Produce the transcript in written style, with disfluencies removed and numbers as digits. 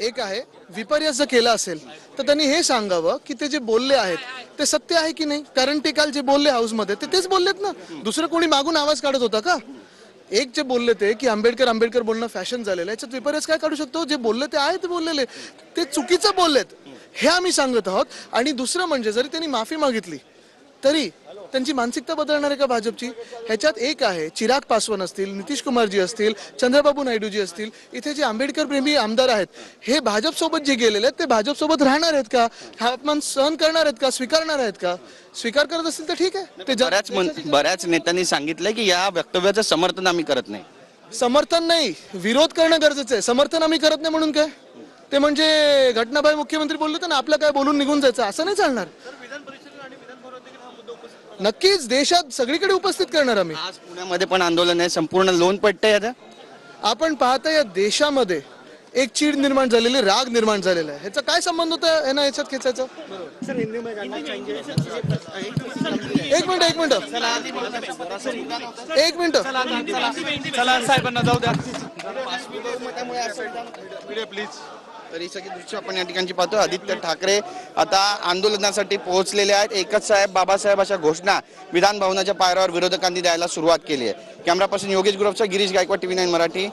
एक आहे विपर्यास जर केला असेल तर त्यांनी हे सांगावं की ते जे बोलले आहेत ते सत्य आहे की नाही, कारण ते काल जे बोलले हाऊसमध्ये तेच बोललेत ना. दुसरं कोणी मागून आवाज काढत होता का? एक जे बोलले ते की आंबेडकर बोलणं फॅशन झालेलं आहे, याच्यात विपर्यास काय काढू शकतो? जे बोलले ते आहे ते बोललेले, ते चुकीचं बोललेत हे आम्ही सांगत आहोत. आणि दुसरं म्हणजे जरी त्यांनी माफी मागितली तरी त्यांची मानसिकता बदलणार आहे का भाजपची? ह्याच्यात एक आहे, चिराग पासवान असतील, नितीश कुमारजी असतील, चंद्रबाबू नायडूजी असतील, इथे जे आंबेडकर प्रेमी आमदार आहेत हे भाजप सोबत जे गेलेले आहेत ते भाजप सोबत राहणार आहेत का? हा अपमान सहन करणार आहेत का? स्वीकारणार आहेत का? स्वीकार करत असतील तर ठीक आहे. ते बऱ्याच नेत्यांनी सांगितलंय की या वक्तव्याचं समर्थन आम्ही करत नाही. समर्थन नाही, विरोध करणं गरजेचं आहे. समर्थन आम्ही करत नाही म्हणून काय? ते म्हणजे घटनाबाई मुख्यमंत्री बोलले तर ना आपलं काय बोलून निघून जायचं, असं नाही चालणार. नक्कीच देशात सगळीकडे उपस्थित करणार आम्ही. आज पुण्यामध्ये पण आंदोलन आहे, संपूर्ण लोणपट्टे आहेत. आपण पाहता या देशामध्ये एक चीड निर्माण झालेली, राग निर्माण झालेला आहे. ह्याचा काय संबंध होता यांना याच्यात खेचायचा? एक मिनिट साहेबांना जाऊ द्या प्लीज. तर ही सगळी दृश्य आपण या ठिकाणी पाहतो. आदित्य ठाकरे आता आंदोलनासाठी पोहोचलेले आहेत. एकच साहेब बाबासाहेब अशा घोषणा विधान भवनाच्या पायऱ्यावर विरोधकांनी द्यायला सुरुवात केली आहे. कॅमेरा पर्सन योगेश गुरवचा गिरीश गायकवाड, TV9 मराठी.